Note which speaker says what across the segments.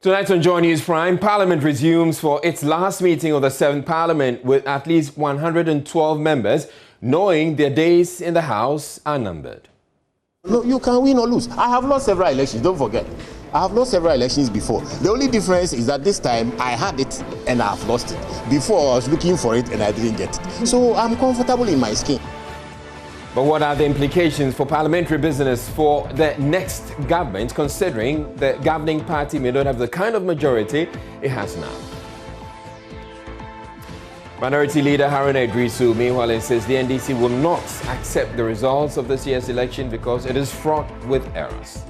Speaker 1: Tonight on Joynews Prime, Parliament resumes for its last meeting of the 7th Parliament with at least 112 members, knowing their days in the House are numbered.
Speaker 2: No, you can win or lose. I have lost several elections, don't forget. I have lost several elections before. The only difference is that this time I had it and I have lost it. Before I was looking for it and I didn't get it. So I'm comfortable in my skin.
Speaker 1: But what are the implications for parliamentary business for the next government, considering the governing party may not have the kind of majority it has now? Minority Leader IRENE meanwhile insists the NDC will not accept the results of this year's election because it is fraught with errors.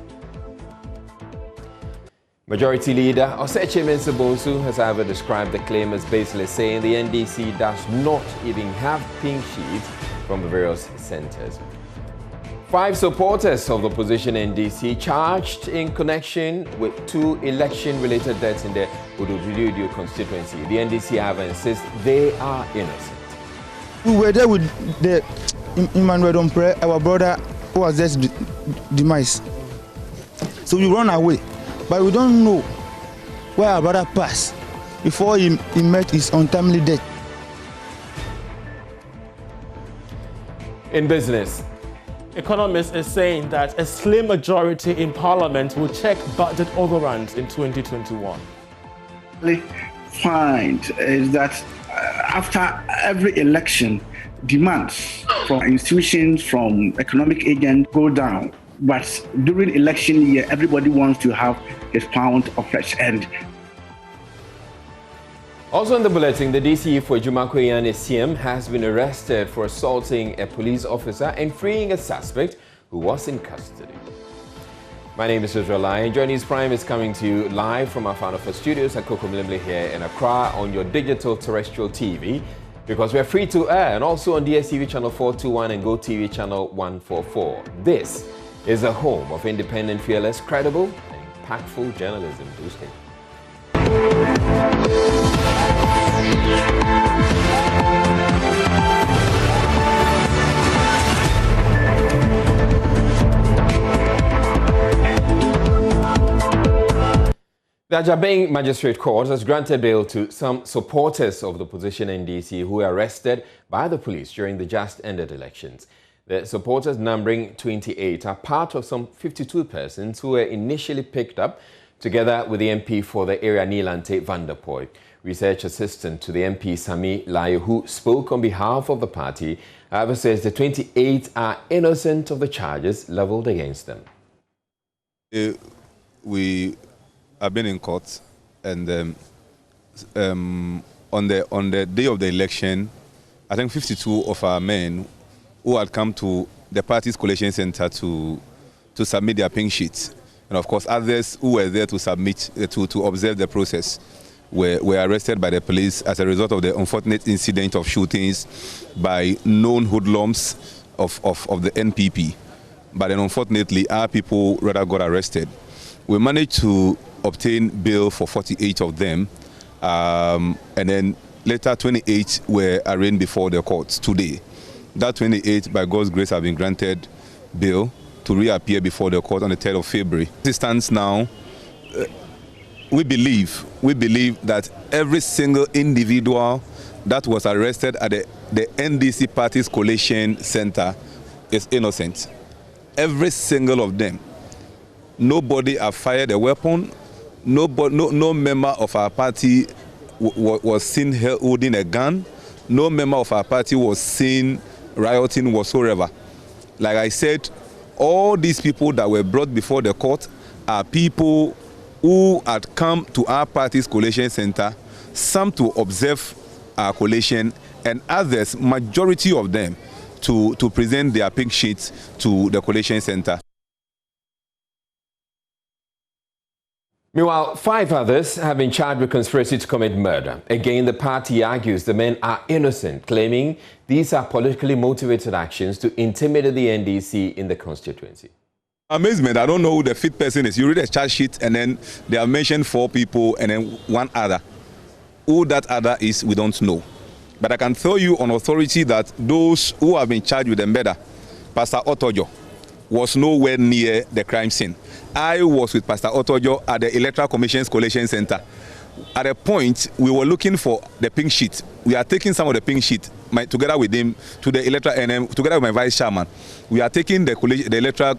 Speaker 1: Majority Leader TECHIMAN has however described the claim as baseless, saying the NDC does not even have pink sheets from the various centers. 5 supporters of the opposition NDC charged in connection with 2 election-related deaths in the Ododudu constituency. The NDC however insists they are innocent.
Speaker 3: We were there with the Emmanuel Dompre, our brother who was just demise. So we run away, but we don't know where our brother passed before he met his untimely death.
Speaker 1: In business,
Speaker 4: economists are saying that a slim majority in Parliament will check budget overruns in 2021.
Speaker 5: What I find is that after every election, demands from institutions, from economic agents go down. But during election year, everybody wants to have his pound of flesh. And
Speaker 1: also in the bulletin, the DCE for AJUMAKO-ENYAN-ESSIAM has been arrested for assaulting a police officer and freeing a suspect who was in custody. My name is Israel Lai, and Joynews Prime is coming to you live from our Founder Studios at AKUFO-ADDO'S here in Accra on your digital terrestrial TV, because we're free to air, and also on DSTV channel 421 and GoTV channel 144. This is a home of independent, fearless, credible, and impactful journalism. Do stay. The Ajabeng Magistrate Court has granted bail to some supporters of the opposition NDC who were arrested by the police during the just-ended elections. The supporters, numbering 28, are part of some 52 persons who were initially picked up together with the MP for the area, Nilante Vanderpoy. Research assistant to the MP, Sami Layo, who spoke on behalf of the party, however says the 28 are innocent of the charges leveled against them.
Speaker 6: We have been in court, and on the day of the election, I think 52 of our men who had come to the party's collation center to submit their pink sheets, and of course others who were there to submit to observe the process, were arrested by the police as a result of the unfortunate incident of shootings by known hoodlums of the NPP. But then unfortunately, our people rather got arrested. We managed to obtain bail for 48 of them, and then later 28 were arraigned before the courts today. That 28, by God's grace, have been granted bail to reappear before the court on the 3rd of February. As it stands now, we believe that every single individual that was arrested at the NDC party's collation center is innocent. Every single of them. Nobody have fired a weapon. No member of our party was seen holding a gun. No member of our party was seen rioting whatsoever. Like I said, all these people that were brought before the court are people who had come to our party's collation center, some to observe our collation, and others, majority of them, to present their pink sheets to the collation center.
Speaker 1: Meanwhile, 5 others have been charged with conspiracy to commit murder. Again, the party argues the men are innocent, claiming these are politically motivated actions to intimidate the NDC in the constituency.
Speaker 6: Amazement. I don't know who the 5th person is. You read a charge sheet and then they have mentioned 4 people and then 1 other. Who that other is, we don't know. But I can tell you on authority that those who have been charged with the murder, Pastor Otojo, was nowhere near the crime scene. I was with Pastor Otojo at the Electoral Commission's Collation Center. At a point, we were looking for the pink sheet. We are taking some of the pink sheet together with him to the electoral, and together with my vice chairman. We are taking the electoral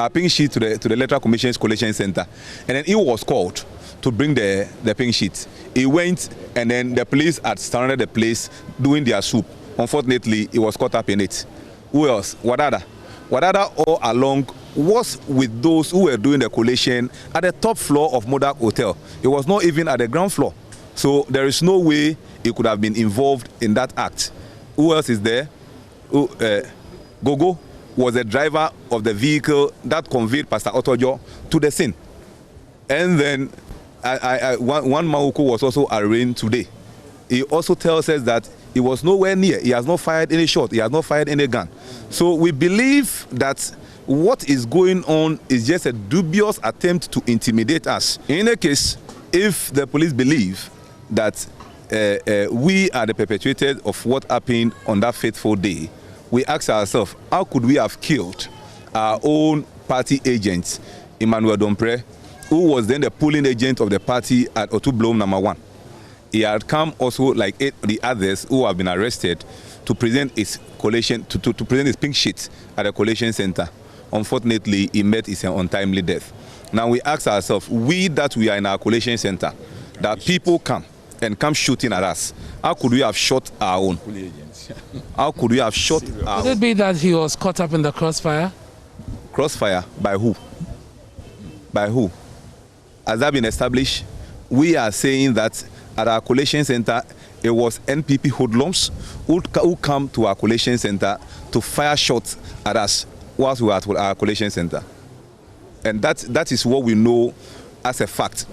Speaker 6: pink sheet to the Electoral Commission's Collation Center, and then he was called to bring the pink sheet. He went, and then the police had surrounded the place doing their swoop. Unfortunately, he was caught up in it. Who else? Wadada. Wadada all along was with those who were doing the collation at the top floor of Modak Hotel. It was not even at the ground floor. So there is no way he could have been involved in that act. Who else is there? Gogo was the driver of the vehicle that conveyed Pastor Otojo to the scene. And then one man who was also arraigned today. He also tells us that he was nowhere near. He has not fired any shot. He has not fired any gun. So we believe that what is going on is just a dubious attempt to intimidate us. In any case, if the police believe that we are the perpetrators of what happened on that fateful day, we ask ourselves, how could we have killed our own party agent, Emmanuel Dompre, who was then the polling agent of the party at Otublom number 1? He had come also, like 8 the others who have been arrested, to present his collation, to present his pink sheet at the collation center. Unfortunately, he met his untimely death. Now we ask ourselves, we that we are in our collation center, that people come shooting at us, how could we have shot our own? How could we have shot our own?
Speaker 7: Could it be that he was caught up in the crossfire?
Speaker 6: Crossfire? By who? By who? Has that been established? We are saying that at our collation center, it was NPP hoodlums who come to our collation center to fire shots at us whilst we were at our collation center. And that is what we know as a fact.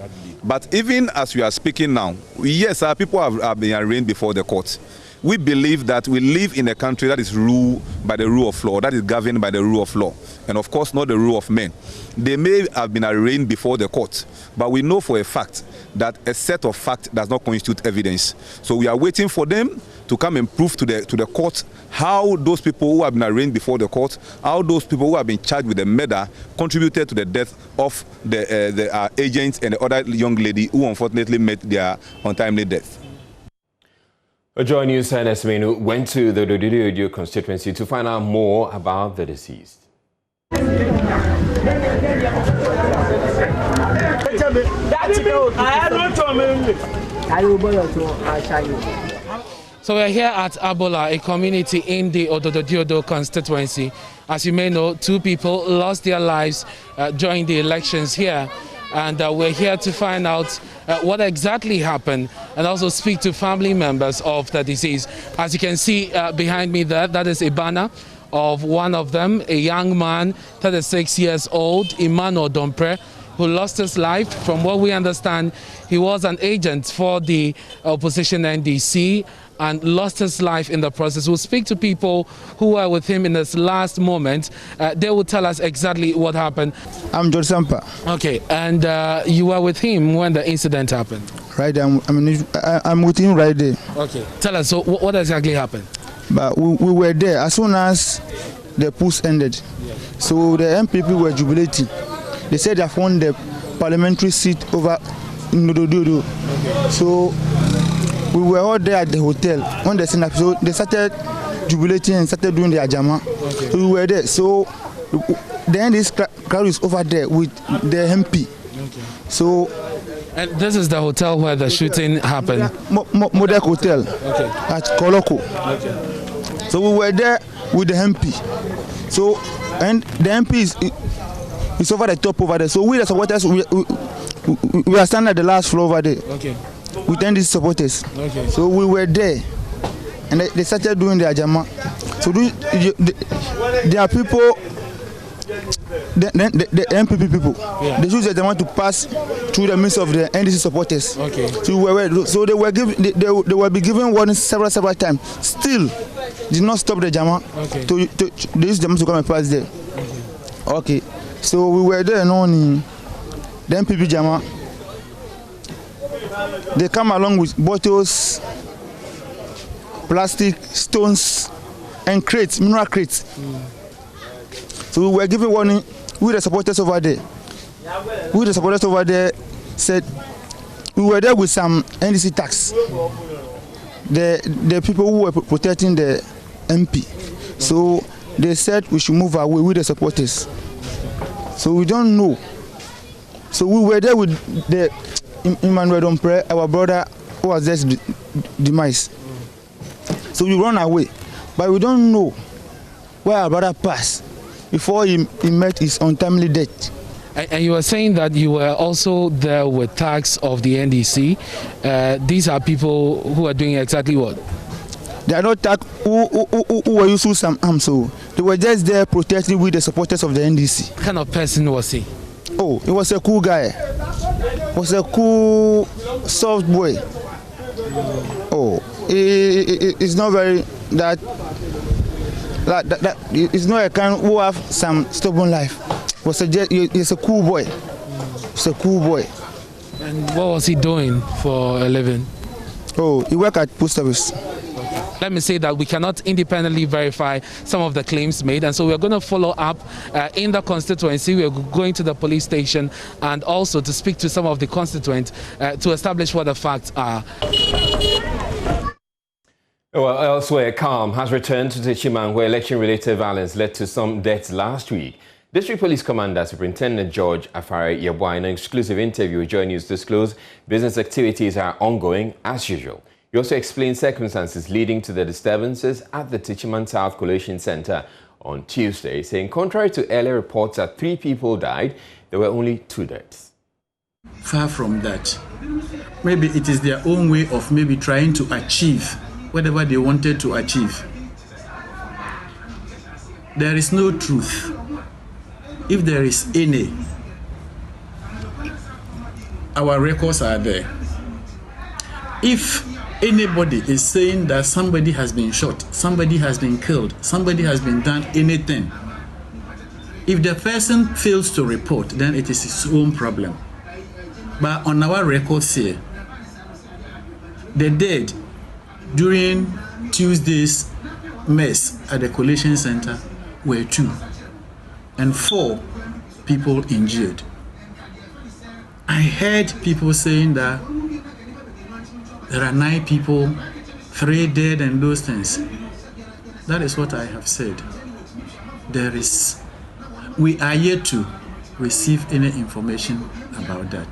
Speaker 6: But even as we are speaking now, yes, our people have been arraigned before the court. We believe that we live in a country that is ruled by the rule of law, that is governed by the rule of law, and of course not the rule of men. They may have been arraigned before the court, but we know for a fact that a set of facts does not constitute evidence. So we are waiting for them to come and prove to the court how those people who have been arraigned before the court, how those people who have been charged with the murder contributed to the death of the agents and the other young lady who unfortunately met their untimely death.
Speaker 1: Joynews and Esmenu went to the Dododio constituency to find out more about the deceased.
Speaker 7: So we're here at Abola, a community in the Odododiodo constituency. As you may know, 2 people lost their lives during the elections here. And we're here to find out what exactly happened and also speak to family members of the deceased. As you can see behind me there, that is a banner of one of them, a young man, 36 years old, Emmanuel Dompre, who lost his life. From what we understand, he was an agent for the opposition NDC and lost his life in the process. We'll speak to people who were with him in his last moment. They will tell us exactly what happened.
Speaker 3: I'm George Sampa.
Speaker 7: Okay, and you were with him when the incident happened?
Speaker 3: Right, I'm with him right there.
Speaker 7: Okay, tell us, so what exactly happened?
Speaker 3: But we were there as soon as the polls ended. Yeah. So the MPP were jubilating. They said they have won the parliamentary seat over Nodododo. Okay. So we were all there at the hotel when the scene. So they started jubilating and started doing their jama. Okay. So we were there. So then this crowd is over there with the MP. Okay. So.
Speaker 7: And this is the hotel where the shooting happened?
Speaker 3: Modak Hotel, okay, at Koloko. Okay. So we were there with the MP. So, and the MP is over the top over there. So we the supporters, we are standing at the last floor over there. Okay. With NDC supporters. Okay. So we were there. And they started doing their jama. So there are people, the MPP people, yeah, they use the jama to pass through the midst of the NDC supporters. Okay. So they were given, they will be given warnings several times. Still, did not stop the jama. Okay. They use jama to come and pass there. Okay. So we were there on the MPP jama. They come along with bottles, plastic, stones, and crates, mineral crates. So we were giving warning. We the supporters over there. We the supporters over there said we were there with some NDC tax. The people who were protecting the MP. So they said we should move away with the supporters. So we don't know. So we were there with the Emmanuel Ompre, our brother who was just demise. So we run away, but we don't know where our brother passed before he met his untimely death.
Speaker 7: And you were saying that you were also there with tags of the NDC. These are people who are doing exactly what?
Speaker 3: They are not tags who were using some arms, so they were just there protecting with the supporters of the NDC.
Speaker 7: What kind of person was he?
Speaker 3: Oh, he was a cool guy. He was a cool, soft boy. Oh, it's not very that it's not a kind who have some stubborn life. He's a cool boy. He's a cool boy.
Speaker 7: And what was he doing for a living?
Speaker 3: Oh, he worked at post office.
Speaker 7: Let me say that we cannot independently verify some of the claims made, and so we're going to follow up in the constituency. We're going to the police station and also to speak to some of the constituents to establish what the facts are.
Speaker 1: Well, elsewhere, calm has returned to TECHIMAN, where election-related violence led to some deaths last week. District Police Commander Superintendent George Afare Yeboah, in an exclusive interview with Joynews, disclosed business activities are ongoing as usual. He also explained circumstances leading to the disturbances at the TECHIMAN South Collation Center on Tuesday, saying contrary to earlier reports that 3 people died, there were only 2 deaths.
Speaker 8: Far from that. Maybe it is their own way of maybe trying to achieve whatever they wanted to achieve. There is no truth. If there is any, our records are there. If anybody is saying that somebody has been shot, somebody has been killed, somebody has been done anything, if the person fails to report, then it is his own problem. But on our records here, the dead during Tuesday's mess at the collation center were 2, and 4 people injured. I heard people saying that there are 9 people, 3 dead and those things. That is what I have said. We are yet to receive any information about that.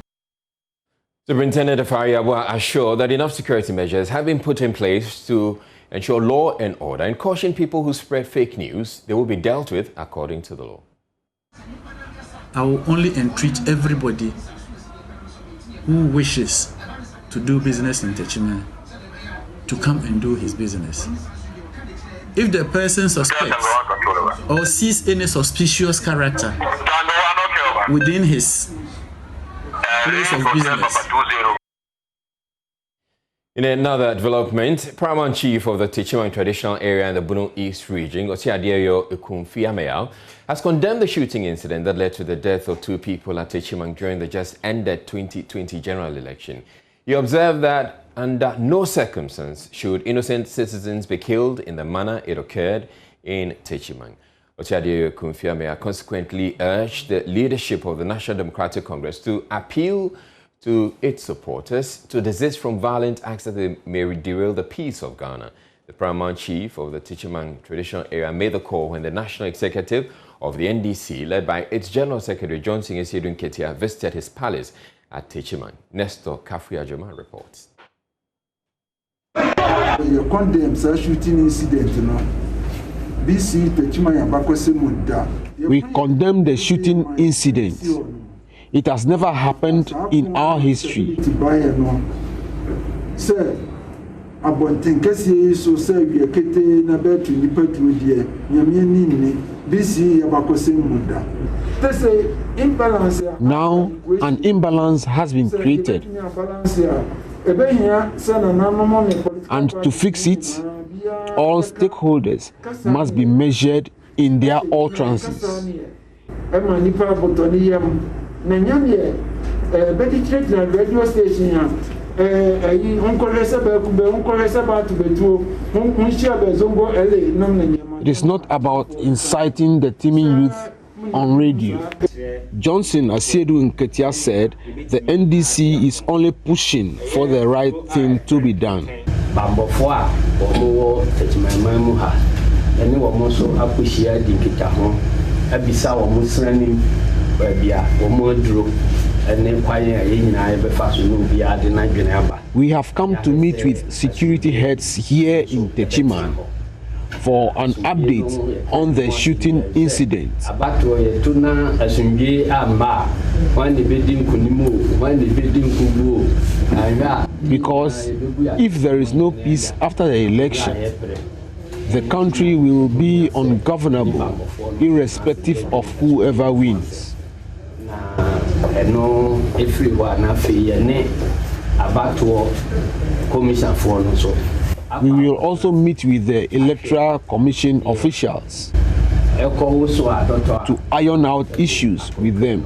Speaker 1: Superintendent Afare Yeboah assured that enough security measures have been put in place to ensure law and order and caution people who spread fake news. They will be dealt with according to the law.
Speaker 8: I will only entreat everybody who wishes to do business in TECHIMAN to come and do his business. If the person suspects or sees any suspicious character within his place of business.
Speaker 1: In another development, Paramount Chief of the TECHIMAN Traditional Area in the Bono East region, AKUFO-ADDO'S, has condemned the shooting incident that led to the death of 2 people at TECHIMAN during the just-ended 2020 general election. He observed that under no circumstance should innocent citizens be killed in the manner it occurred in TECHIMAN. AKUFO-ADDO'S consequently urged the leadership of the National Democratic Congress to appeal to its supporters to desist from violent acts that may derail the peace of Ghana. The Paramount Chief of the TECHIMAN Traditional Area made the call when the National Executive of the NDC, led by its General Secretary Johnson Esedun Ketia, visited his palace at TECHIMAN. Nestor Kafri-Ajoma reports.
Speaker 9: You condemn such shooting incident,
Speaker 10: We condemn the shooting incident. It has never happened in our history. Now, an imbalance has been created. And to fix it, all stakeholders must be measured in their utterances. It is not about inciting the teeming youth on radio. Johnson Asiedu Nketia said the NDC is only pushing for the right thing to be done. We have come to meet with security heads here in TECHIMAN for an update on the shooting incident. Because if there is no peace after the election, the country will be ungovernable, irrespective of whoever wins. We will also meet with the Electoral Commission officials to iron out issues with them.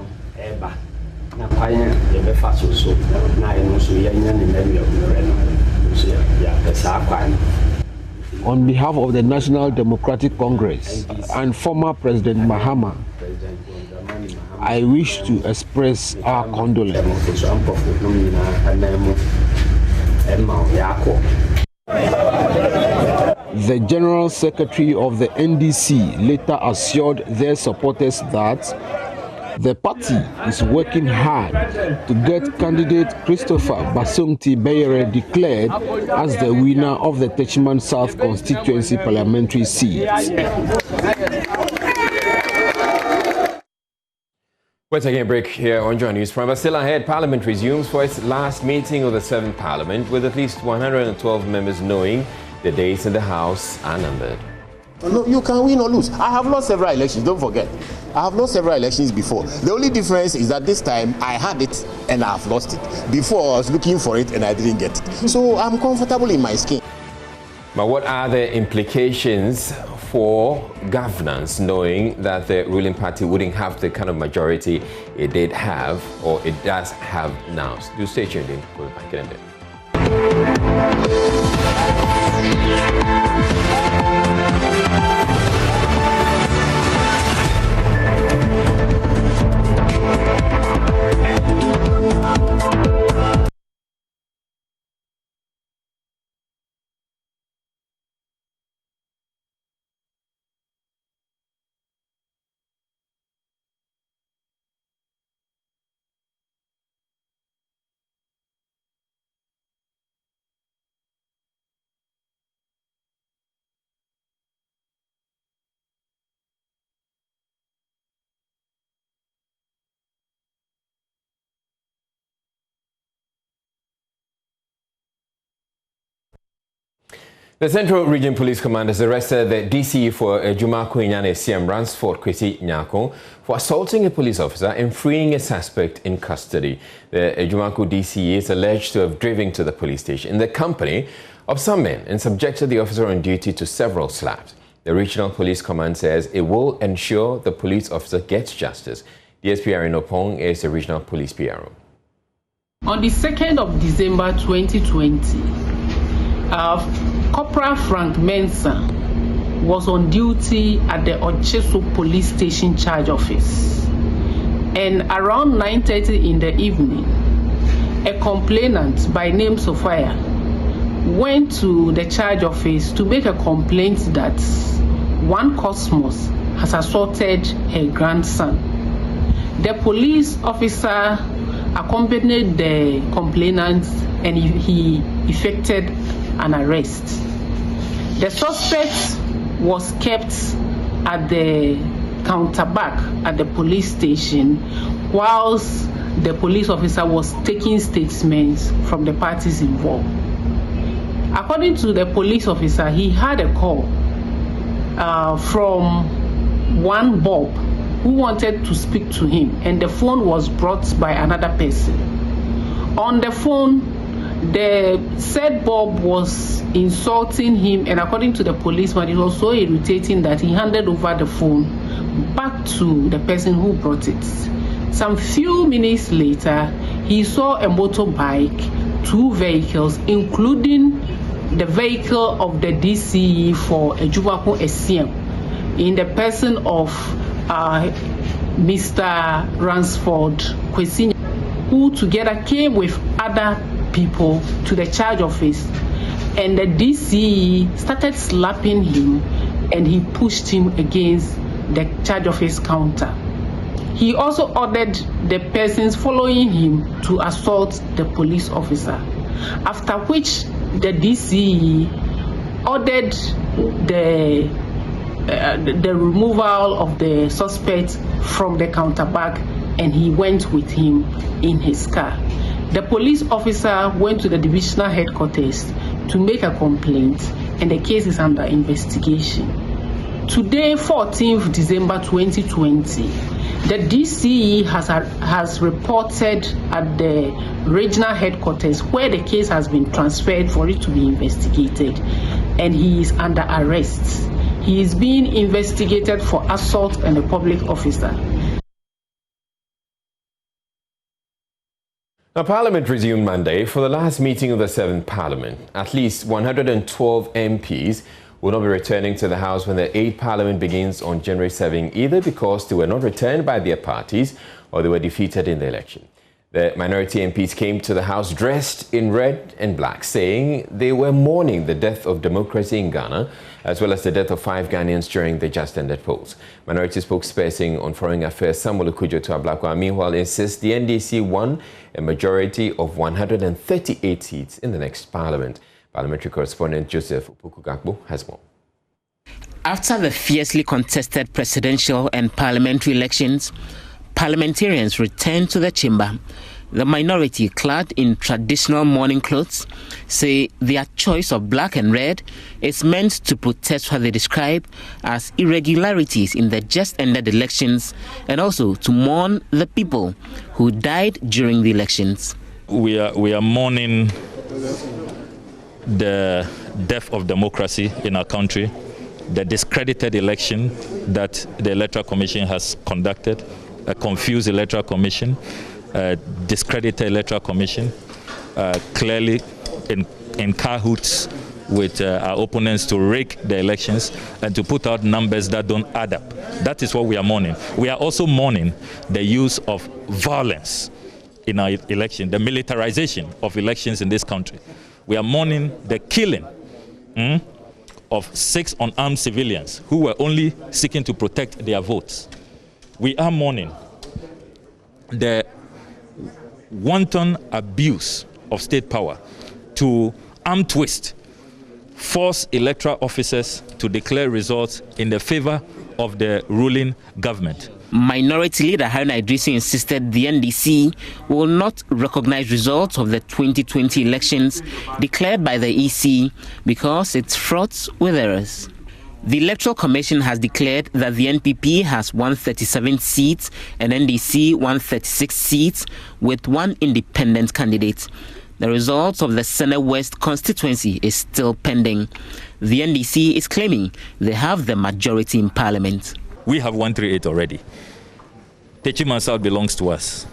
Speaker 10: On behalf of the National Democratic Congress and former President Mahama, I wish to express our condolence. The General Secretary of the NDC later assured their supporters that the party is working hard to get candidate Christopher Basungti Beyere declared as the winner of the TECHIMAN South constituency parliamentary seat.
Speaker 1: We're taking a break here on Joynews. But still ahead, Parliament resumes for its last meeting of the 7th Parliament, with at least 112 members knowing the days in the House are numbered.
Speaker 2: No, you can win or lose. I have lost several elections, don't forget. I have lost several elections before. The only difference is that this time I had it and I have lost it. Before I was looking for it and I didn't get it. So I'm comfortable in my skin.
Speaker 1: But what are the implications for governance, knowing that the ruling party wouldn't have the kind of majority it did have, or it does have now? So do stay tuned in. We'll be back in a bit. The Central Region Police Command has arrested the DCE for AJUMAKO-ENYAN-ESSIAM Ransford Kwesi Nyako for assaulting a police officer and freeing a suspect in custody. The AJUMAKO DCE is alleged to have driven to the police station in the company of some men and subjected the officer on duty to several slaps. The Regional Police Command says it will ensure the police officer gets justice. DSP IRENE OPPONG is the Regional Police PRO.
Speaker 11: On the 2nd of December 2020, Corporal Frank Mensah was on duty at the Ochesu Police Station Charge Office. And around 9:30 in the evening, a complainant by name Sophia went to the charge office to make a complaint that one Cosmos has assaulted her grandson. The police officer accompanied the complainant and he effected an arrest. The suspect was kept at the counter back at the police station whilst the police officer was taking statements from the parties involved. According to the police officer, he had a call from one Bob who wanted to speak to him, and the phone was brought by another person. On the phone, the said Bob was insulting him, and according to the policeman, it was so irritating that he handed over the phone back to the person who brought it. Some few minutes later, he saw a motorbike, 2 vehicles, including the vehicle of the DCE for AJUMAKO-ENYAN-ESSIAM, in the person of Mr. Ransford Kwesi, who together came with other people to the charge office, and the DCE started slapping him and he pushed him against the charge office counter. He also ordered the persons following him to assault the police officer, after which the DCE ordered the removal of the suspect from the counter bag, and he went with him in his car. The police officer went to the divisional headquarters to make a complaint, and the case is under investigation. Today, 14th December 2020, the DCE has reported at the regional headquarters where the case has been transferred for it to be investigated, and he is under arrest. He is being investigated for assault on a public officer.
Speaker 1: Now, Parliament resumed Monday for the last meeting of the 7th Parliament. At least 112 MPs will not be returning to the House when the 8th Parliament begins on January 7, either because they were not returned by their parties or they were defeated in the election. The minority MPs came to the House dressed in red and black, saying they were mourning the death of democracy in Ghana, as well as the death of 5 Ghanaians during the just-ended polls. Minority spokesperson on Foreign Affairs Samuel Okudzeto-Ablakwa, meanwhile, insists the NDC won a majority of 138 seats in the next Parliament. Parliamentary correspondent Joseph Opoku-Gakpo has more.
Speaker 12: After the fiercely contested presidential and parliamentary elections, parliamentarians returned to the chamber. The minority, clad in traditional mourning clothes, say their choice of black and red is meant to protest what they describe as irregularities in the just-ended elections, and also to mourn the people who died during the elections.
Speaker 13: We are mourning the death of democracy in our country, the discredited election that the Electoral Commission has conducted, a confused Electoral Commission, a discredited Electoral Commission, clearly in cahoots with our opponents to rig the elections and to put out numbers that don't add up. That is what we are mourning. We are also mourning the use of violence in our election, the militarization of elections in this country. We are mourning the killing of 6 unarmed civilians who were only seeking to protect their votes. We are mourning the wanton abuse of state power to arm twist, force electoral officers to declare results in the favor of the ruling government.
Speaker 12: Minority Leader Haruna Idrisi insisted the NDC will not recognize results of the 2020 elections declared by the EC because it's fraught with errors. The Electoral Commission has declared that the NPP has 137 seats and NDC 136 seats with 1 independent candidate. The results of the Senate West constituency is still pending. The NDC is claiming they have the majority in Parliament.
Speaker 13: We have 138 already. TECHIMAN South belongs to us.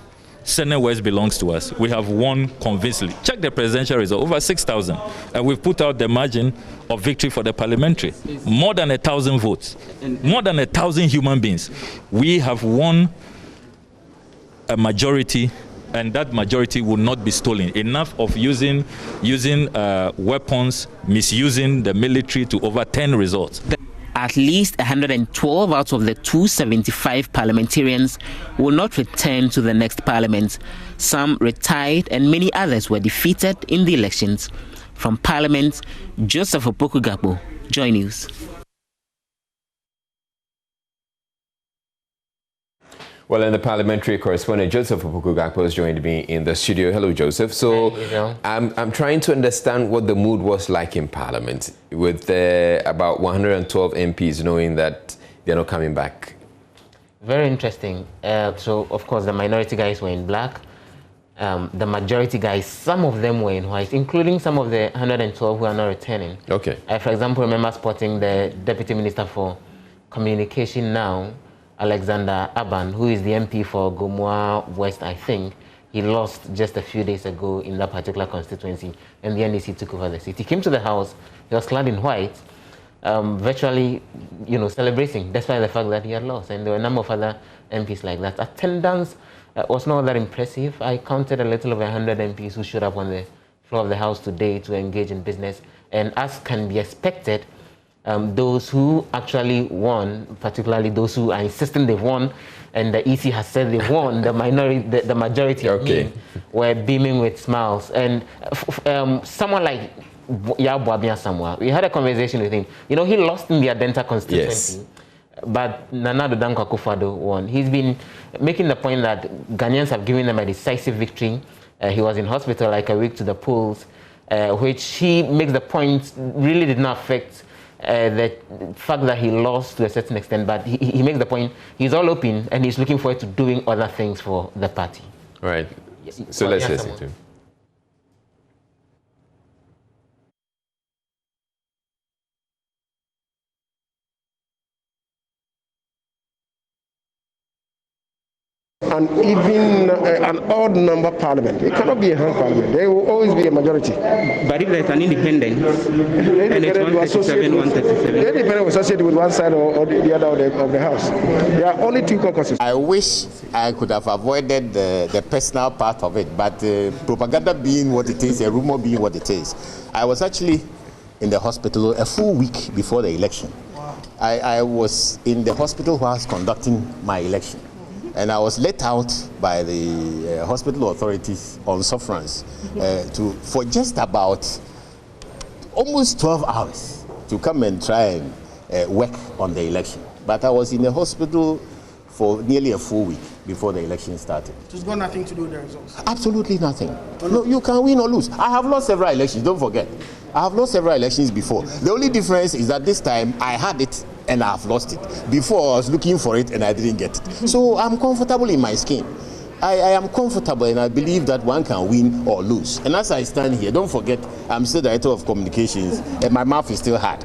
Speaker 13: Senate West belongs to us. We have won convincingly. Check the presidential result, over 6,000. And we've put out the margin of victory for the parliamentary. More than 1,000 votes. More than 1,000 human beings. We have won a majority, and that majority will not be stolen. Enough of using weapons, misusing the military to overturn results.
Speaker 12: At least 112 out of the 275 parliamentarians will not return to the next parliament. Some retired and many others were defeated in the elections. From Parliament, Joseph Opoku-Gakpo, Joynews.
Speaker 1: Well, and the parliamentary correspondent Joseph Opoku-Gakpo has joined me in the studio. Hello, Joseph. So I'm trying to understand what the mood was like in Parliament with about 112 MPs knowing that they're not coming back.
Speaker 14: Very interesting. So, of course, the minority guys were in black. The majority guys, some of them were in white, including some of the 112 who are not returning.
Speaker 1: Okay.
Speaker 14: I, for example, remember spotting the Deputy Minister for Communication now, Alexander Aban, who is the MP for Gomoa West, I think. He lost just a few days ago in that particular constituency, and the NDC took over the seat. He came to the House, he was clad in white, virtually, celebrating, despite the fact that he had lost. And there were a number of other MPs like that. Attendance was not that impressive. I counted a little over 100 MPs who showed up on the floor of the House today to engage in business. And as can be expected, those who actually won, particularly those who are insisting they've won, and the EC has said they won, the majority of them were beaming with smiles. And someone like Yabuabia Samoa, we had a conversation with him. He lost in the Adenta constituency. Yes. But Nana Danko AKUFO-ADDO won. He's been making the point that Ghanaians have given them a decisive victory. He was in hospital like a week to the polls, which he makes the point really did not affect the fact that he lost to a certain extent, but he makes the point he's all open and he's looking forward to doing other things for the party.
Speaker 1: Right. So let's listen to him.
Speaker 15: And even an odd number parliament. It cannot be a hung parliament. There will always be a majority. But if there's an independent, the independent will associate with one side or the other of the House. There are only two caucuses.
Speaker 2: I wish I could have avoided the personal part of it, but propaganda being what it is, a rumor being what it is. I was actually in the hospital a full week before the election. I was in the hospital whilst conducting my election. And I was let out by the hospital authorities on sufferance for just about almost 12 hours to come and try and work on the election. But I was in the hospital for nearly a full week before the election started.
Speaker 16: So it's got nothing to do with the results?
Speaker 2: Absolutely nothing. No, you can win or lose. I have lost several elections, don't forget. I have lost several elections before. The only difference is that this time I had it and I have lost it. Before I was looking for it and I didn't get it. So I'm comfortable in my skin. I am comfortable and I believe that one can win or lose. And as I stand here, don't forget, I'm still director of communications and my mouth is still hard.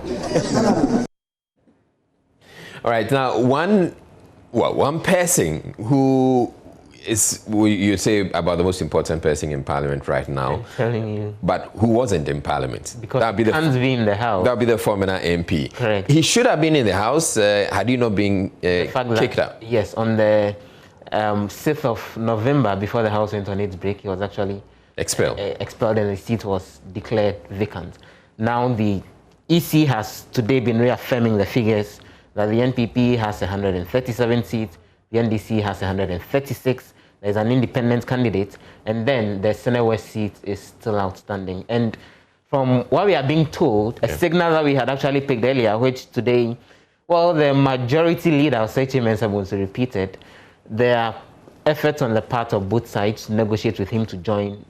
Speaker 1: All right, now one person who is, you say about the most important person in Parliament right now.
Speaker 14: I'm telling you.
Speaker 1: But who wasn't in Parliament?
Speaker 14: Because he can't be in the House.
Speaker 1: That would be the former MP.
Speaker 14: Correct.
Speaker 1: He should have been in the House had he not been kicked out.
Speaker 14: Yes, on the 6th of November, before the House went on its break, he was actually
Speaker 1: expelled.
Speaker 14: Expelled and his seat was declared vacant. Now the EC has today been reaffirming the figures that the NPP has 137 seats, the NDC has 136. There's an independent candidate, and then the Senate West seat is still outstanding. And from what we are being told, a signal that we had actually picked earlier, which today, well, the majority leader, TECHIMAN, repeated, there are efforts on the part of both sides to negotiate with him to join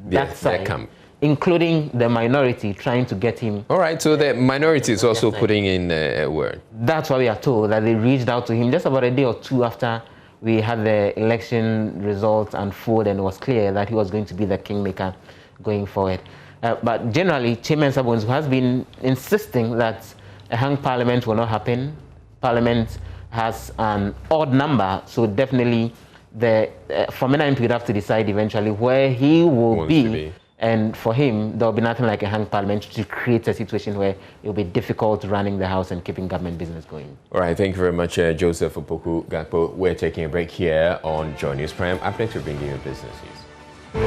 Speaker 14: that side, including the minority trying to get him.
Speaker 1: All right, so the minority is also putting in a word.
Speaker 14: That's what we are told, that they reached out to him just about a day or two after we had the election results unfold and it was clear that he was going to be the kingmaker going forward. But generally, Chairman Sabons has been insisting that a hung parliament will not happen. Parliament has an odd number, so definitely the Formina MP would have to decide eventually where he will be. And for him, there will be nothing like a hung parliament to create a situation where it will be difficult running the House and keeping government business going.
Speaker 1: All right, thank you very much, Joseph Opoku Gakpo. We're taking a break here on Joynews Prime. Up next, we're bringing you business news.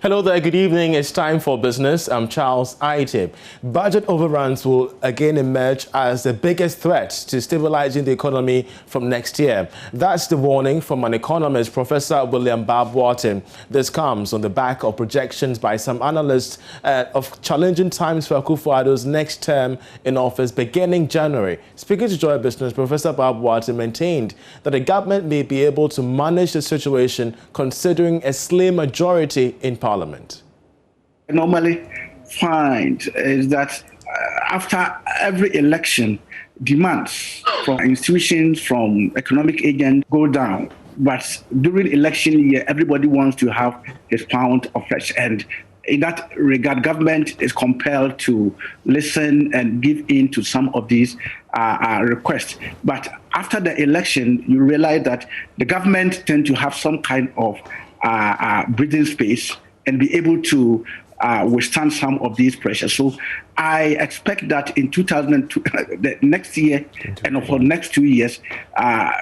Speaker 4: Hello there, good evening. It's time for business. I'm Charles Aitib. Budget overruns will again emerge as the biggest threat to stabilizing the economy from next year. That's the warning from an economist, Professor William Babwate. This comes on the back of projections by some analysts of challenging times for AKUFO-ADDO'S next term in office beginning January. Speaking to Joy Business, Professor Babwate maintained that the government may be able to manage the situation considering a slim majority in Parliament.
Speaker 5: Normally find is that after every election, demands from institutions, from economic agents go down. But during election year, everybody wants to have his pound of flesh. And in that regard, government is compelled to listen and give in to some of these requests. But after the election, you realize that the government tend to have some kind of breathing space and be able to withstand some of these pressures. So I expect that in 2002, the next year and for the next 2 years,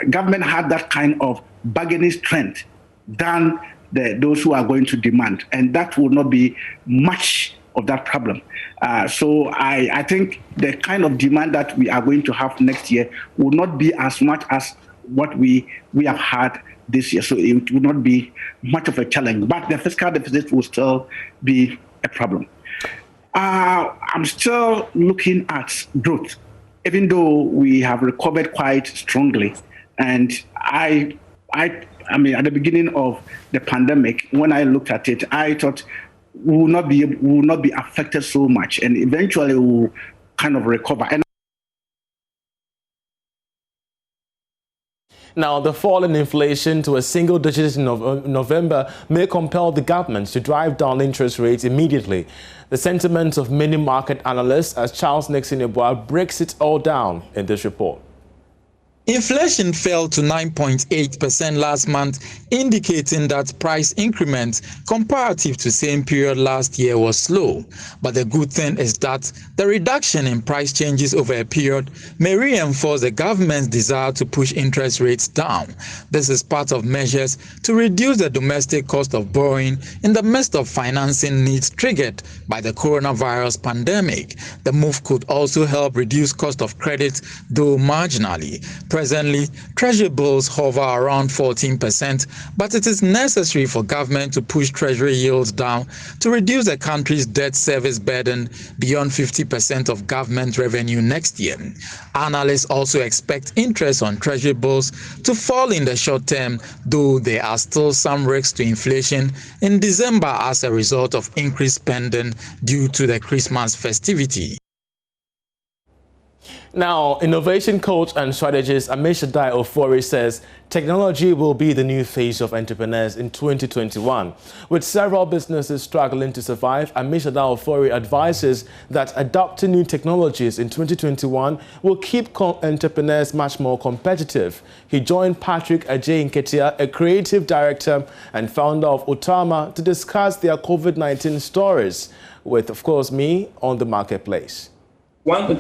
Speaker 5: government had that kind of bargaining strength than those who are going to demand. And that will not be much of that problem. So I think the kind of demand that we are going to have next year will not be as much as what we have had this year. So it will not be much of a challenge, but the fiscal deficit will still be a problem. I'm still looking at growth, even though we have recovered quite strongly. And I mean, at the beginning of the pandemic, when I looked at it, I thought we will not be affected so much, and eventually we will kind of recover. And
Speaker 4: now, the fall in inflation to a single digit in November may compel the government to drive down interest rates immediately. The sentiment of many market analysts, as Charles Nixon-Yeboah breaks it all down in this report.
Speaker 16: Inflation fell to 9.8% last month, indicating that price increment comparative to same period last year was slow. But the good thing is that the reduction in price changes over a period may reinforce the government's desire to push interest rates down. This is part of measures to reduce the domestic cost of borrowing in the midst of financing needs triggered by the coronavirus pandemic. The move could also help reduce cost of credit, though marginally. Presently, treasury bills hover around 14%, but it is necessary for government to push treasury yields down to reduce the country's debt service burden beyond 50% of government revenue next year. Analysts also expect interest on treasury bills to fall in the short term, though there are still some risks to inflation in December as a result of increased spending due to the Christmas festivity.
Speaker 4: Now, innovation coach and strategist Untitled says technology will be the new face of entrepreneurs in 2021. With several businesses struggling to survive, Untitled advises that adopting new technologies in 2021 will keep entrepreneurs much more competitive. He joined Patrick Ajay-Nketia, a creative director and founder of Utama, to discuss their COVID-19 stories with, of course, me on the marketplace.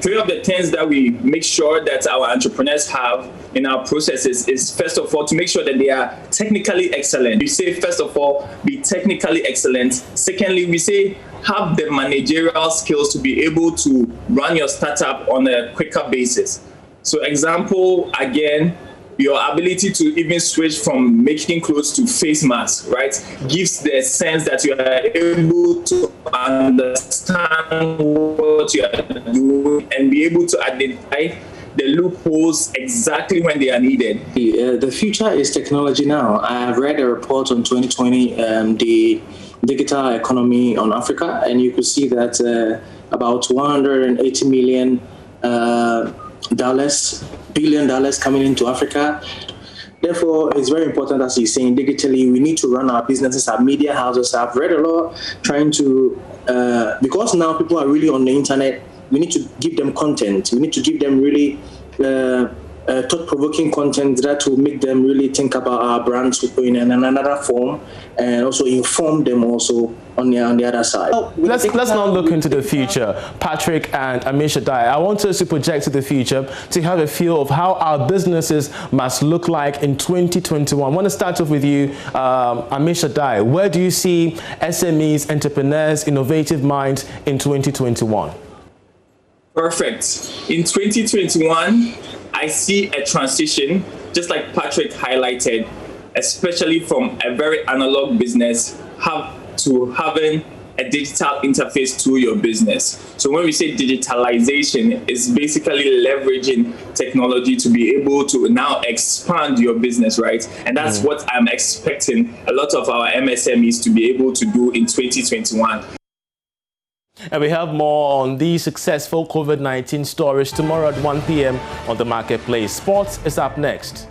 Speaker 17: Three of the things that we make sure that our entrepreneurs have in our processes is, first of all, to make sure that they are technically excellent. We say, first of all, be technically excellent. Secondly, we say have the managerial skills to be able to run your startup on a quicker basis. So example, again, your ability to even switch from making clothes to face masks, right, gives the sense that you are able to understand what you are doing and be able to identify the loopholes exactly when they are needed.
Speaker 18: The future is technology now. I have read a report on 2020, the digital economy on Africa, and you could see that about $180 million billion dollars coming into Africa. Therefore, it's very important, as he's saying, digitally, we need to run our businesses, our media houses. I've read a lot trying to, because now people are really on the internet, we need to give them content. We need to give them really thought-provoking content that will make them really think about our brands in another form, and also inform them also on the other side.
Speaker 4: Let's not look into the future, Patrick and Amishadai. I want us to project to the future to have a feel of how our businesses must look like in 2021. I want to start off with you, Amishadai. Where do you see SMEs, entrepreneurs, innovative minds in 2021?
Speaker 17: Perfect. In 2021, I see a transition, just like Patrick highlighted, especially from a very analog business to having a digital interface to your business. So when we say digitalization, it's basically leveraging technology to be able to now expand your business, right? And that's what I'm expecting a lot of our MSMEs to be able to do in 2021.
Speaker 4: And we have more on these successful COVID-19 stories tomorrow at 1 p.m. on the Marketplace. Sports is up next.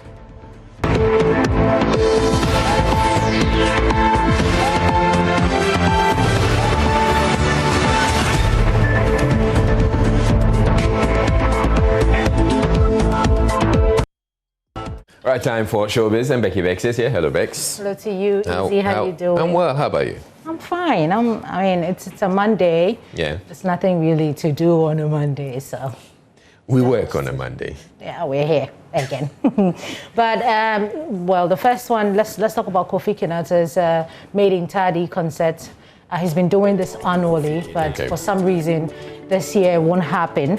Speaker 1: Right, time for Showbiz, and Becky Bex is here. Hello, Bex.
Speaker 19: Hello to you, Izzy. How you doing?
Speaker 1: I'm well. How about you?
Speaker 19: I'm fine. I mean, it's a Monday.
Speaker 1: Yeah.
Speaker 19: There's nothing really to do on a Monday, so.
Speaker 1: We work on a Monday.
Speaker 19: Yeah, we're here again. But well, the first one. Let's talk about Kofi Kinata's Made in TAADI concert. He's been doing this annually, but for some reason this year it won't happen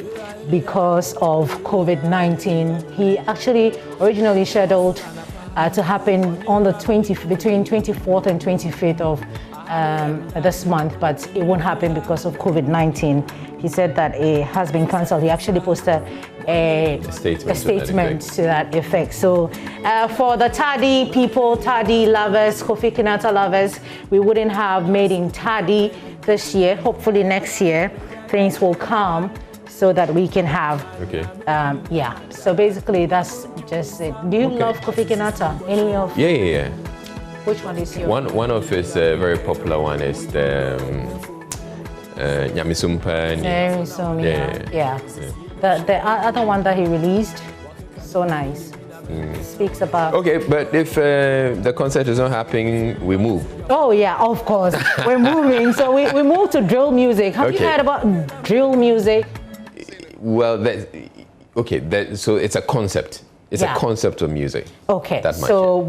Speaker 19: because of COVID-19. He actually originally scheduled to happen on the between 24th and 25th of this month, but it won't happen because of COVID-19. He said that it has been cancelled. He actually posted a statement to that effect. So for the TAADI people, TAADI lovers, Kofi Kinata lovers, we wouldn't have Made in TAADI this year. Hopefully next year things will come so that we can have. Yeah. So basically that's just it. Do you love Kofi Kinata? Any of?
Speaker 1: Yeah.
Speaker 19: Which one is yours?
Speaker 1: One of his very popular one is the Nyamisumpa.
Speaker 19: Yeah. The other one that he released, so nice. Speaks about.
Speaker 1: Okay, but if the concert is not happening, we move.
Speaker 19: Oh yeah, of course. We're moving. So we move to drill music. Have you heard about drill music?
Speaker 1: Well, so it's a concept. It's a concept of music.
Speaker 19: Okay, so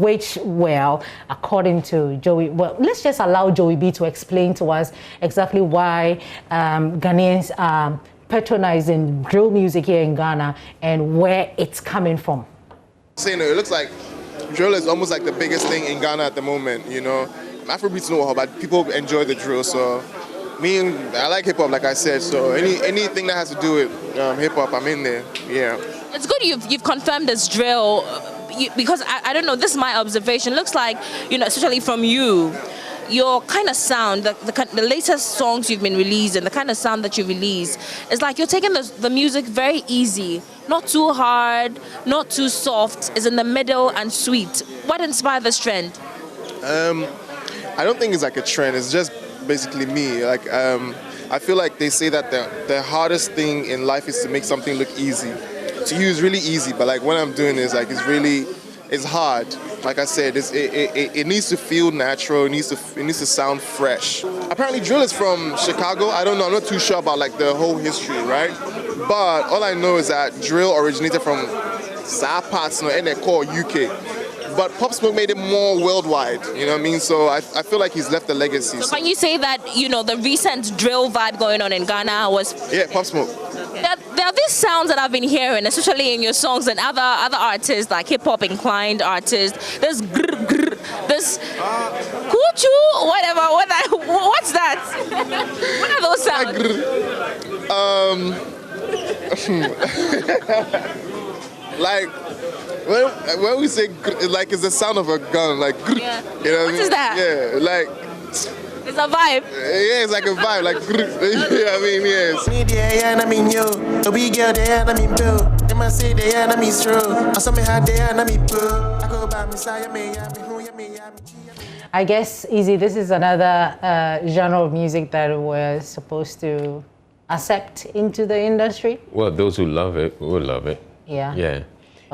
Speaker 19: according to Joey, let's just allow Joey B to explain to us exactly why Ghanaians are patronizing drill music here in Ghana and where it's coming from.
Speaker 20: It looks like drill is almost like the biggest thing in Ghana at the moment, you know. Afrobeats know but people enjoy the drill, so I like hip-hop, like I said, so anything that has to do with hip-hop, I'm in there, yeah.
Speaker 21: It's good you've confirmed this drill, because I don't know, this is my observation. Looks like, you know, especially from you, your kind of sound, the latest songs you've been releasing, the kind of sound that you release, it's like you're taking the music very easy, not too hard, not too soft, it's in the middle and sweet. What inspired this trend?
Speaker 20: I don't think it's like a trend, it's just basically me. Like, I feel like they say that the hardest thing in life is to make something look easy. To you is really easy, but like what I'm doing is like it's hard. Like I said, it needs to feel natural. It needs to sound fresh. Apparently, drill is from Chicago. I don't know. I'm not too sure about like the whole history, right? But all I know is that drill originated from South parts, and they're called UK. But Pop Smoke made it more worldwide, you know what I mean? So I feel like he's left a legacy.
Speaker 21: So when you say that, you know, the recent drill vibe going on in Ghana was...
Speaker 20: Yeah, Pop Smoke.
Speaker 21: There are these sounds that I've been hearing, especially in your songs and other artists, like hip-hop inclined artists. There's grr, grr, there's kuchu, whatever. What's that? What are those
Speaker 20: sounds? Like... When we say, like, it's the sound of a gun, like, you know what I mean?
Speaker 21: What is that?
Speaker 20: Yeah, like...
Speaker 21: It's a vibe.
Speaker 20: Yeah, it's like a vibe, like, you know what I mean? Yes.
Speaker 19: I guess, Easy, this is another genre of music that we're supposed to accept into the industry.
Speaker 1: Well, those who love it will love it.
Speaker 19: Yeah.
Speaker 1: Yeah.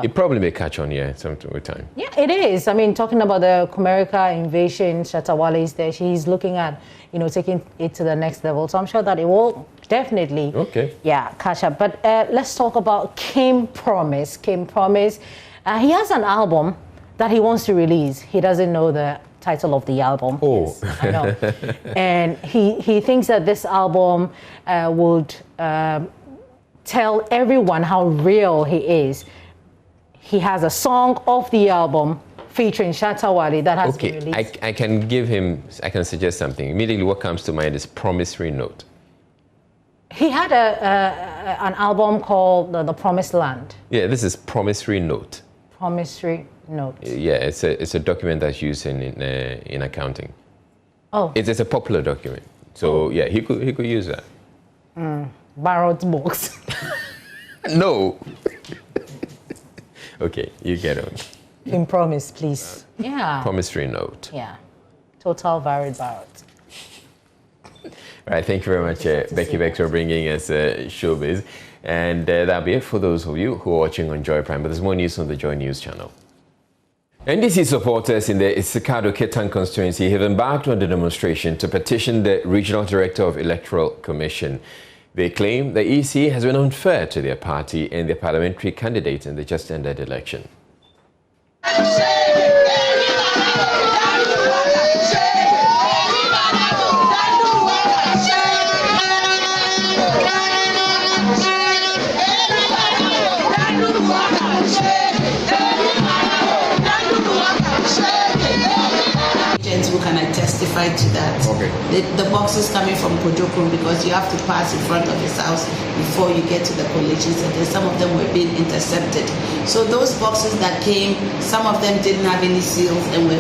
Speaker 1: It probably may catch on, yeah, sometime with time.
Speaker 19: Yeah, it is. I mean, talking about the Comerica invasion, Shatta Wale is there. She's looking at, you know, taking it to the next level. So I'm sure that it will definitely, yeah, catch up. But let's talk about Kim Promise. Kim Promise, he has an album that he wants to release. He doesn't know the title of the album.
Speaker 1: Oh,
Speaker 19: yes, I know. And he thinks that this album would tell everyone how real he is. He has a song off the album featuring Shatta Wale that has been released.
Speaker 1: I can give him, I can suggest something. Immediately what comes to mind is Promissory Note.
Speaker 19: He had an album called The Promised Land.
Speaker 1: Yeah, this is Promissory Note.
Speaker 19: Promissory Note.
Speaker 1: Yeah, it's a document that's used in accounting.
Speaker 19: Oh.
Speaker 1: It's a popular document. So yeah, he could use that.
Speaker 19: Borrowed books.
Speaker 1: No. Okay, you get on.
Speaker 19: In Promise, please. Yeah.
Speaker 1: Promissory Note.
Speaker 19: Yeah. Total varied borrowed.
Speaker 1: All right, thank you very much, Becky Bex, for bringing us Showbiz. And that'll be it for those of you who are watching on Joy Prime. But there's more news on the Joy News channel. NDC supporters in the Isikado-Ketan constituency have embarked on the demonstration to petition the Regional Director of Electoral Commission. They claim the EC has been unfair to their party and their parliamentary candidates in the just ended election.
Speaker 6: Who can I testify to that? Okay. The boxes coming from Pojokron, because you have to pass in front of his house before you get to the collation center. Some of them were being intercepted. So those boxes that came, some of them didn't have any seals and were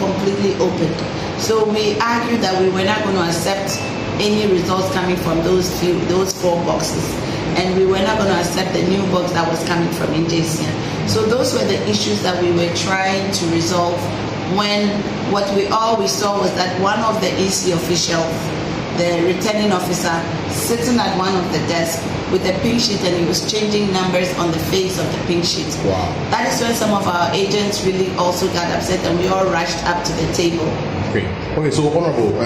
Speaker 6: completely opened. So we argued that we were not going to accept any results coming from those 4 boxes. And we were not going to accept the new box that was coming from Indesia. So those were the issues that we were trying to resolve, when what we saw was that one of the EC officials, the returning officer, sitting at one of the desks with a pink sheet, and he was changing numbers on the face of the pink sheet.
Speaker 2: Wow.
Speaker 6: That is when some of our agents really also got upset, and we all rushed up to the table.
Speaker 2: Okay, so Honorable,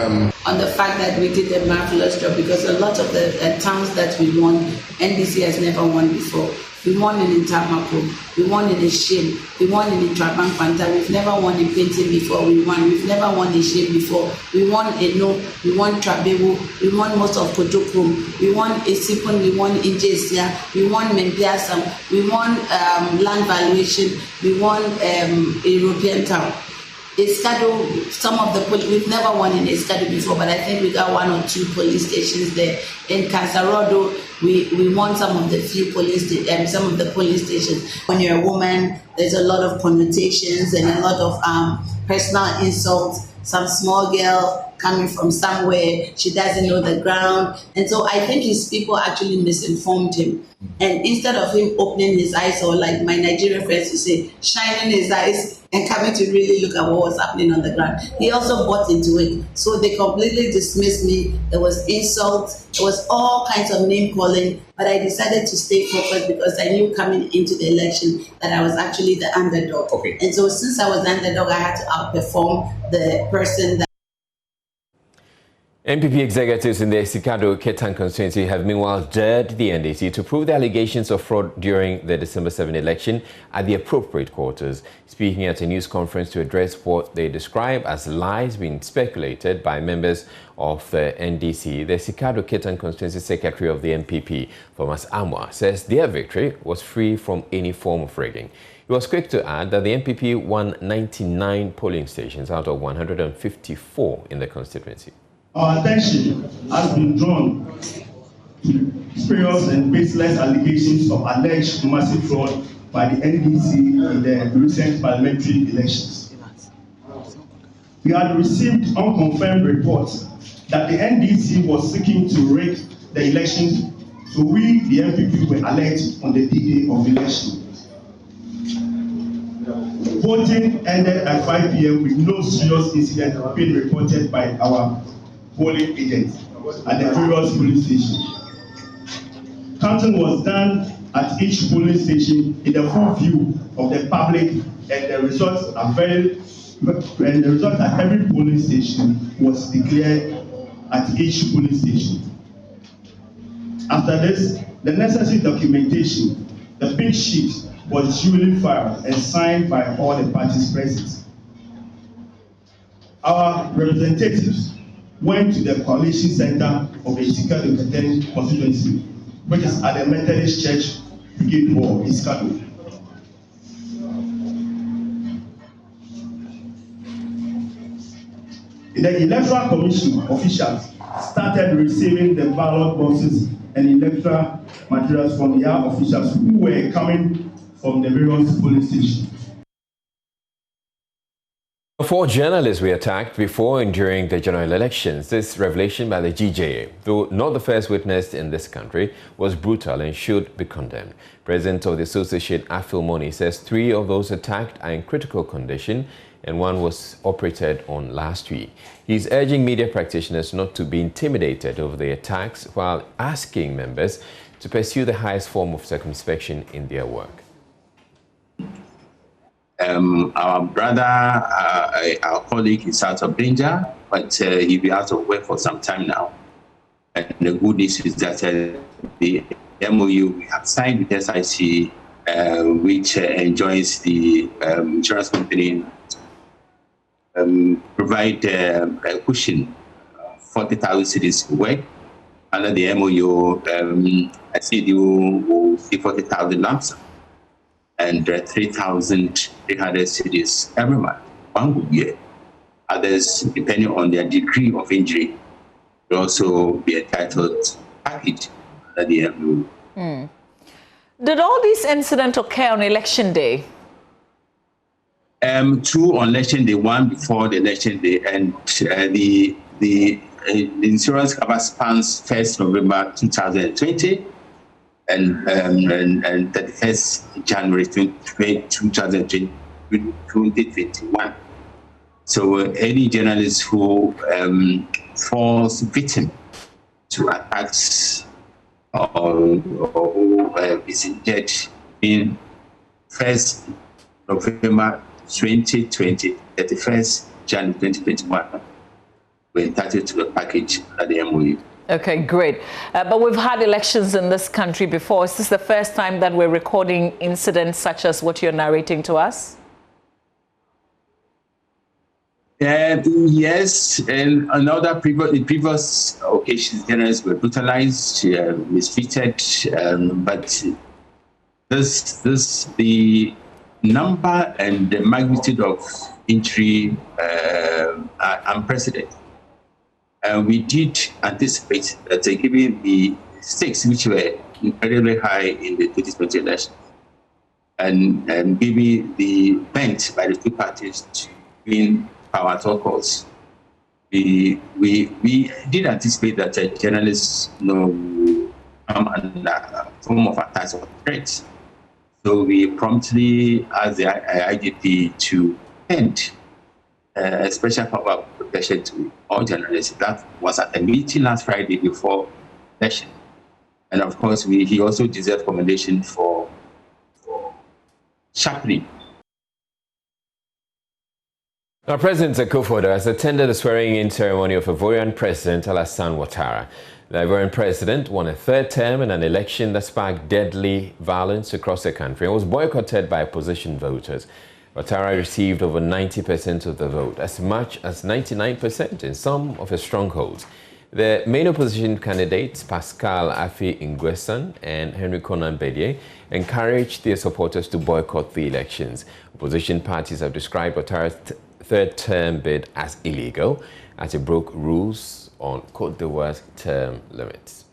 Speaker 6: on the fact that we did a marvelous job, because a lot of the towns that we won, NDC has never won before. We won in Untitled, we won in Essiem, we won in Trabankpanta, we've never won in Painting before, we've never won in Essiem before, we won Eno, we won Trabewu, we won most of Pojokron, we won Esipon, we won Injesia, we won Membiasam, we won land valuation, we won a European town. Escado, some of the we've never won in Escado before, but I think we got 1 or 2 police stations there. In Cansarodo, we won some of the some of the police stations. When you're a woman, there's a lot of connotations and a lot of personal insults. Some small girl coming from somewhere, she doesn't know the ground, and so I think his people actually misinformed him. And instead of him opening his eyes, or like my Nigerian friends would say, shining his eyes and coming to really look at what was happening on the ground, he also bought into it. So they completely dismissed me. There was insult, there was all kinds of name calling, but I decided to stay focused because I knew coming into the election that I was actually the underdog.
Speaker 2: Okay.
Speaker 6: And so since I was the underdog, I had to outperform the person that
Speaker 1: NPP executives in the Isikado-Ketan constituency have meanwhile dared the NDC to prove the allegations of fraud during the December 7 election at the appropriate quarters. Speaking at a news conference to address what they describe as lies being speculated by members of the NDC, the Isikado-Ketan constituency secretary of the NPP, Thomas Amwa, says their victory was free from any form of rigging. He was quick to add that the NPP won 99 polling stations out of 154 in the constituency.
Speaker 22: Our attention has been drawn to spurious and baseless allegations of alleged massive fraud by the NDC in the recent parliamentary elections. We had received unconfirmed reports that the NDC was seeking to rig the elections, so we, the NPP, were alert on the D-Day of the election. Voting ended at 5 p.m. with no serious incident being reported by our polling agents at the various police stations. Counting was done at each polling station in the full view of the public, and the results at every polling station was declared at each polling station. After this, the necessary documentation, the big sheet, was duly filed and signed by all the parties present. Our representatives went to the coalition center of the Isika-Doketen constituency, which is at the Methodist Church Brigade Hall in Skado. The Electoral Commission officials started receiving the ballot boxes and electoral materials from their officials who were coming from the various polling stations.
Speaker 1: 4 journalists were attacked before and during the general elections. This revelation by the GJA, though not the first witnessed in this country, was brutal and should be condemned. President of the association, Afil Moni, says 3 of those attacked are in critical condition and 1 was operated on last week. He's urging media practitioners not to be intimidated over the attacks while asking members to pursue the highest form of circumspection in their work.
Speaker 3: Our brother, our colleague is out of danger, but he'll be out of work for some time now. And the good news is that the MOU we have signed with SIC, which enjoins the insurance company, provide a cushion, 40,000 cedis work. Under the MOU, I see you will see 40,000 lumps and 3,300 cedis every month, 1 good year. Others, depending on their degree of injury, will also be entitled to package under the MOU.
Speaker 7: Did all these incidents occur on election day?
Speaker 3: 2 on election day, 1 before the election day, and the insurance cover spans 1st November 2020 and 31st January 2021. So any journalist who falls victim to attacks or is injured in 1st November 2020, 31st January 2021, we're entitled to a package at the MOU.
Speaker 7: Okay, great. But we've had elections in this country before. Is this the first time that we're recording incidents such as what you're narrating to us?
Speaker 3: Yes, and on previous occasions, journalists were brutalized, mistreated, but the number and the magnitude of injury are unprecedented. We did anticipate that given the stakes which were incredibly high in the 2020 election, and given the bent by the 2 parties to win power at all costs, we did anticipate that journalists will come under a form of attacks or threats. So we promptly asked the IGP to end a special power of protection to all journalists. That was at a meeting last Friday before election. And of course, he also deserved commendation for sharpening.
Speaker 1: Now, President AKUFO-ADDO has attended the swearing-in ceremony of Ivorian President Alassane Ouattara. The Ivorian president won a 3rd term in an election that sparked deadly violence across the country and was boycotted by opposition voters. Ouattara received over 90% of the vote, as much as 99% in some of his strongholds. The main opposition candidates, Pascal Affi-N'Guessan and Henry Konan Bedie, encouraged their supporters to boycott the elections. Opposition parties have described Ouattara's 3rd term bid as illegal, as it broke rules on Côte d'Ivoire's term limits.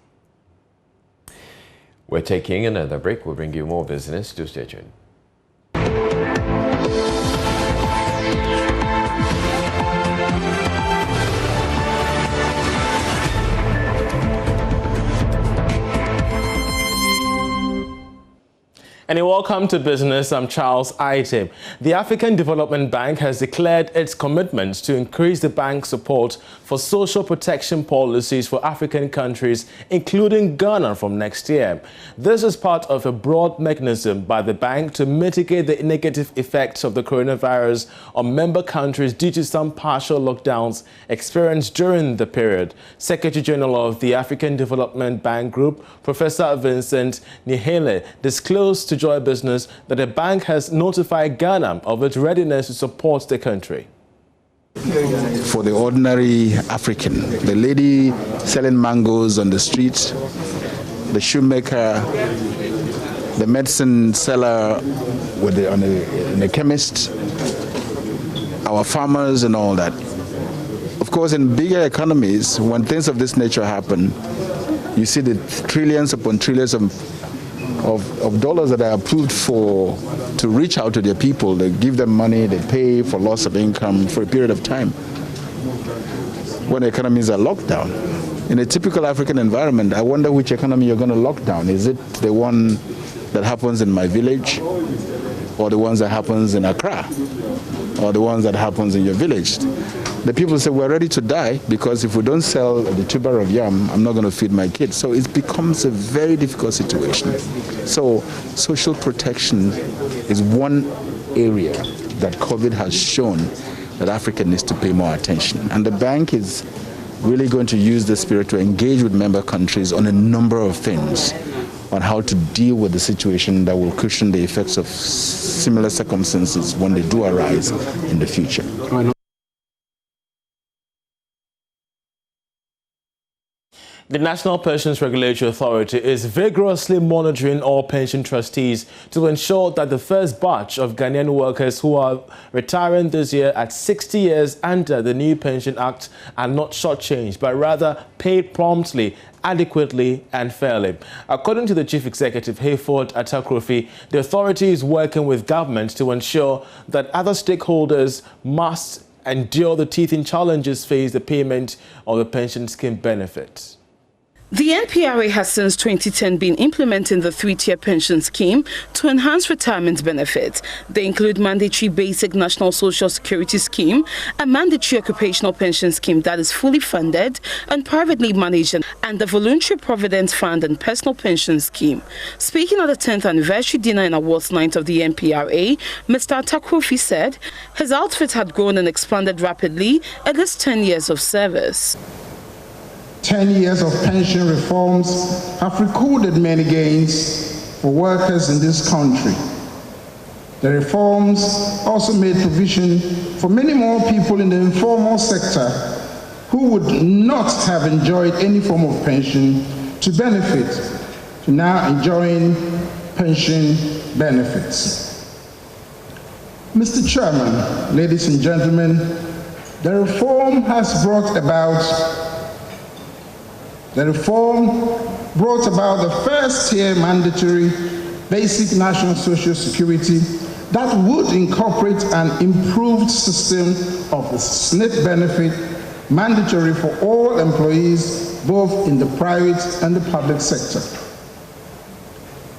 Speaker 1: We're taking another break. We'll bring you more business. Do stay tuned.
Speaker 4: And welcome to Business. I'm Charles Aitib. The African Development Bank has declared its commitment to increase the bank's support for social protection policies for African countries, including Ghana, from next year. This is part of a broad mechanism by the bank to mitigate the negative effects of the coronavirus on member countries due to some partial lockdowns experienced during the period. Secretary General of the African Development Bank Group, Professor Vincent Nihele, disclosed to Joy Business that the bank has notified Ghana of its readiness to support the country.
Speaker 8: For the ordinary African, the lady selling mangoes on the street, the shoemaker, the medicine seller in the chemist, our farmers and all that. Of course, in bigger economies, when things of this nature happen, you see the trillions upon trillions of dollars that are approved to reach out to their people. They give them money, they pay for loss of income for a period of time. When economies are locked down, in a typical African environment, I wonder which economy you're going to lock down. Is it the one that happens in my village, or the ones that happens in Accra, or the ones that happens in your village? The people say, we're ready to die because if we don't sell the tuber of yam, I'm not going to feed my kids. So it becomes a very difficult situation. So social protection is one area that COVID has shown that Africa needs to pay more attention. And the bank is really going to use the spirit to engage with member countries on a number of things, on how to deal with the situation that will cushion the effects of similar circumstances when they do arise in the future.
Speaker 4: The National Pensions Regulatory Authority is vigorously monitoring all pension trustees to ensure that the first batch of Ghanaian workers who are retiring this year at 60 years under the new Pension Act are not shortchanged, but rather paid promptly, adequately and fairly. According to the Chief Executive, Hayford Atakrofi, the authority is working with government to ensure that other stakeholders must endure the teething challenges faced the payment of the pension scheme benefits.
Speaker 9: The NPRA has since 2010 been implementing the three-tier pension scheme to enhance retirement benefits. They include mandatory basic national social security scheme, a mandatory occupational pension scheme that is fully funded and privately managed, and the voluntary provident fund and personal pension scheme. Speaking at the 10th anniversary dinner and awards night of the NPRA, Mr. Atakrofi said his outfit had grown and expanded rapidly in his 10 years of service.
Speaker 23: 10 years of pension reforms have recorded many gains for workers in this country. The reforms also made provision for many more people in the informal sector who would not have enjoyed any form of pension to benefit, to now enjoying pension benefits. Mr. Chairman, ladies and gentlemen, the reform brought about the first-tier mandatory basic national social security that would incorporate an improved system of the SNP benefit, mandatory for all employees, both in the private and the public sector.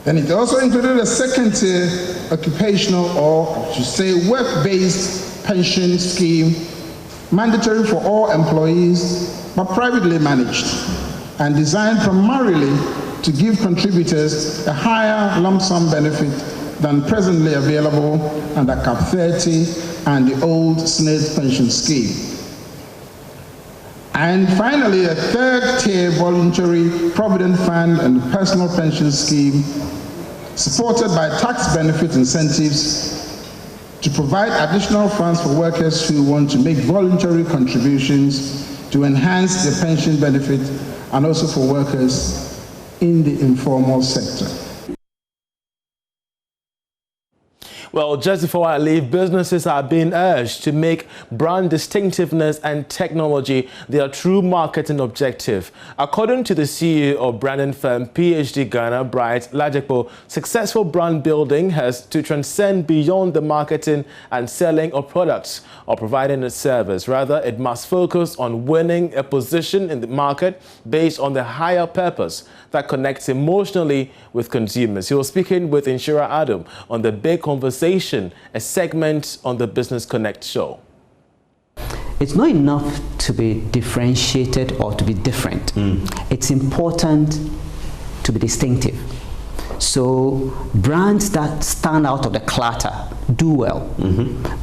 Speaker 23: And it also included a second-tier occupational, or I should say work-based pension scheme, mandatory for all employees, but privately managed, and designed primarily to give contributors a higher lump sum benefit than presently available under Cap 30 and the old SNP pension scheme. And finally, a third-tier voluntary provident fund and personal pension scheme supported by tax benefit incentives to provide additional funds for workers who want to make voluntary contributions to enhance their pension benefit, and also for workers in the informal sector.
Speaker 4: Well, just before I leave, businesses are being urged to make brand distinctiveness and technology their true marketing objective. According to the CEO of branding firm PhD Ghana, Bright Lajepo, successful brand building has to transcend beyond the marketing and selling of products or providing a service. Rather, it must focus on winning a position in the market based on the higher purpose that connects emotionally with consumers. He was speaking with Inshira Adam on the Big Conversation, a segment on the Business Connect show.
Speaker 10: It's not enough to be differentiated or to be different. It's important to be distinctive. So brands that stand out of the clutter do well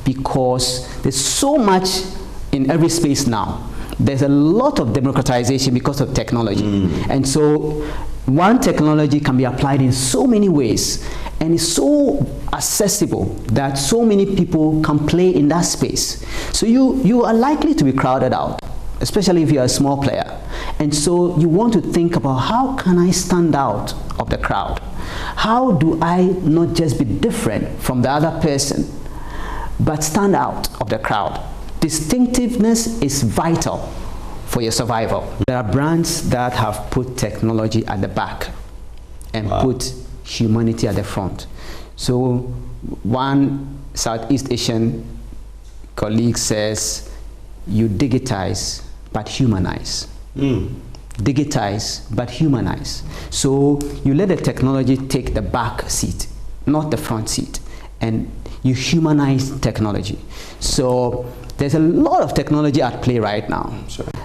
Speaker 10: because there's so much in every space now. There's a lot of democratization because of technology. And so one technology can be applied in so many ways and it's so accessible that so many people can play in that space. So you are likely to be crowded out, especially if you're a small player. And so you want to think about, how can I stand out of the crowd? How do I not just be different from the other person, but stand out of the crowd? Distinctiveness is vital for your survival. There are brands that have put technology at the back and put humanity at the front. So one Southeast Asian colleague says, you digitize but humanize. Digitize but humanize. So you let the technology take the back seat, not the front seat, and you humanize technology. So there's a lot of technology at play right now.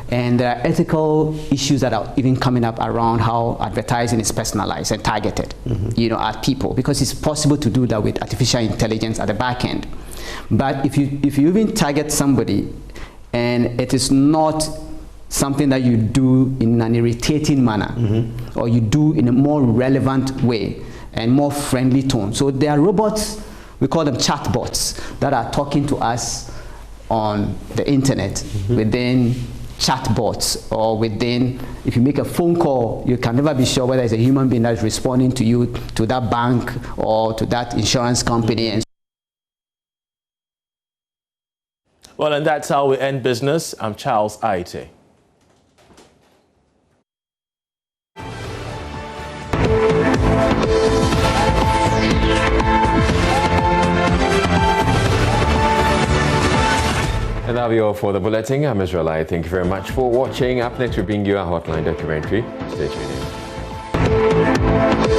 Speaker 10: And there are ethical issues that are even coming up around how advertising is personalized and targeted, you know, at people, because it's possible to do that with artificial intelligence at the back end. But if you even target somebody and it is not something that you do in an irritating manner, or you do in a more relevant way and more friendly tone. So there are robots, we call them chatbots, that are talking to us on the internet within chatbots, or within, if you make a phone call, you can never be sure whether it's a human being that is responding to you, to that bank or to that insurance company. And
Speaker 4: well, and that's how we end business. I'm Charles Aite.
Speaker 1: And that'll be all for the bulletin. I'm Israel. Thank you very much for watching. Up next, we bring you a Hotline documentary. Stay tuned in.